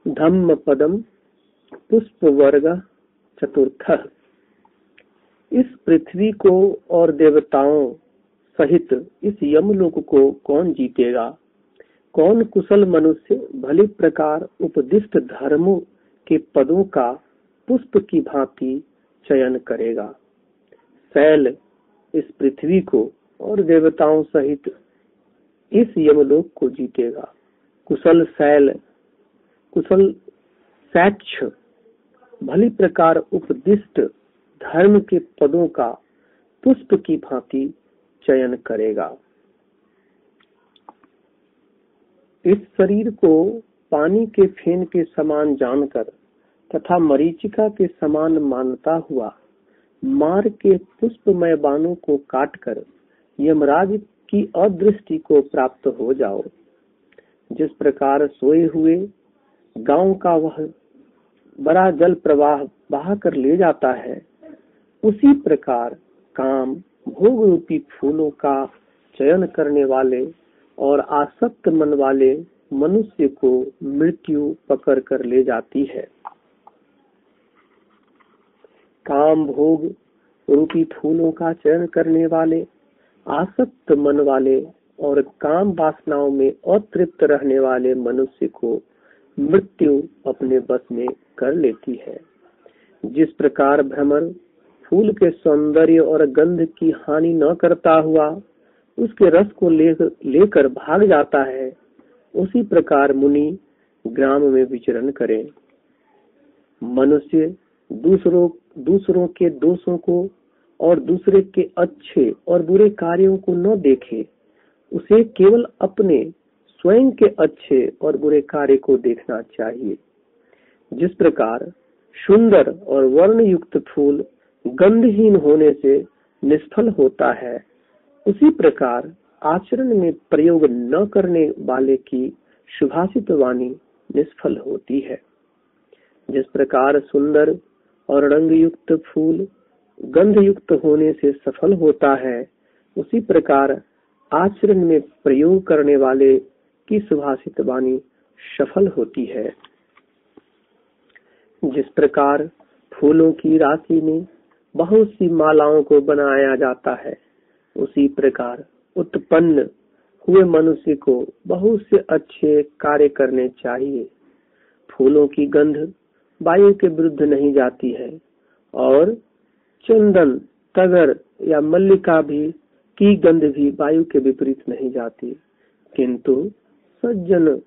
धम्म पदम पुष्प वर्ग चतुर्थ। इस पृथ्वी को और देवताओं सहित इस यमलोक को कौन जीतेगा? कौन कुशल मनुष्य भली प्रकार उपदिष्ट धर्मों के पदों का पुष्प की भांति चयन करेगा? शैल इस पृथ्वी को और देवताओं सहित इस यमलोक को जीतेगा। कुशल सैक्ष भली प्रकार उपदिष्ट धर्म के पदों का पुष्प की भांति चयन करेगा। इस शरीर को पानी के फेन के समान जानकर तथा मरीचिका के समान मानता हुआ मार के पुष्पमय बाणों को काटकर यमराज की अदृष्टि को प्राप्त हो जाओ। जिस प्रकार सोए हुए गांव का वह बड़ा जल प्रवाह बहा कर ले जाता है, उसी प्रकार काम भोग रूपी फूलों का चयन करने वाले और आसक्त मन वाले मनुष्य को मृत्यु पकड़ कर ले जाती है। काम भोग रूपी फूलों का चयन करने वाले, आसक्त मन वाले और काम वासनाओं में अतृप्त रहने वाले मनुष्य को मृत्यु अपने बस में कर लेती है। जिस प्रकार भ्रमर फूल के सौंदर्य और गंध की हानि न करता हुआ उसके रस को लेकर भाग जाता है, उसी प्रकार मुनि ग्राम में विचरण करें। मनुष्य दूसरों के दोषों को और दूसरे के अच्छे और बुरे कार्यों को न देखे, उसे केवल अपने स्वयं के अच्छे और बुरे कार्य को देखना चाहिए। जिस प्रकार सुंदर और वर्ण युक्त फूल गंधहीन होने से निष्फल होता है, उसी प्रकार आचरण में प्रयोग न करने वाले की सुभाषित वाणी निष्फल होती है। जिस प्रकार सुंदर और रंग युक्त फूल गंध युक्त होने से सफल होता है, उसी प्रकार आचरण में प्रयोग करने वाले की सुभाषित वाणी सफल होती है। जिस प्रकार फूलों की राशि में बहुत सी मालाओं को बनाया जाता है, उसी प्रकार उत्पन्न हुए मनुष्य को बहुत से अच्छे कार्य करने चाहिए। फूलों की गंध वायु के विरुद्ध नहीं जाती है और चंदन, तगर या मल्लिका भी की गंध भी वायु के विपरीत नहीं जाती, किंतु सज्जन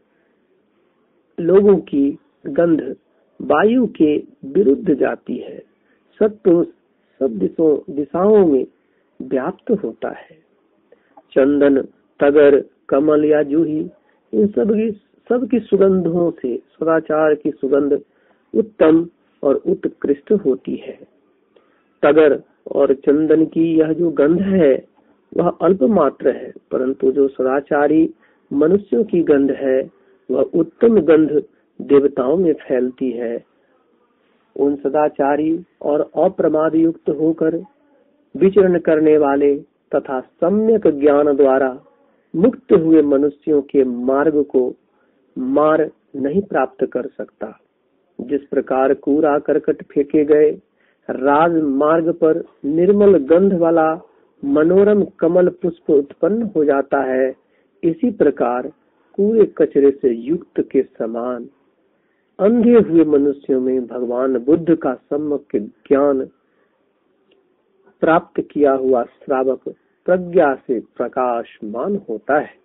लोगों की गंध वायु के विरुद्ध जाती है। सत्पुरुष सब दिशाओं में व्याप्त होता है। चंदन, तगर, कमल या जूही, इन सब की सुगंधों से सदाचार की सुगंध उत्तम और उत्कृष्ट होती है। तगर और चंदन की यह जो गंध है वह अल्प मात्र है, परंतु जो सदाचारी मनुष्यों की गंध है वह उत्तम गंध देवताओं में फैलती है। उन सदाचारी और अप्रमाद युक्त होकर विचरण करने वाले तथा सम्यक ज्ञान द्वारा मुक्त हुए मनुष्यों के मार्ग को मार नहीं प्राप्त कर सकता। जिस प्रकार कूड़ा करकट फेंके गए राज मार्ग पर निर्मल गंध वाला मनोरम कमल पुष्प उत्पन्न हो जाता है, इसी प्रकार कूड़े कचरे से युक्त के समान अंधे हुए मनुष्यों में भगवान बुद्ध का सम्यक ज्ञान प्राप्त किया हुआ श्रावक प्रज्ञा से प्रकाशमान होता है।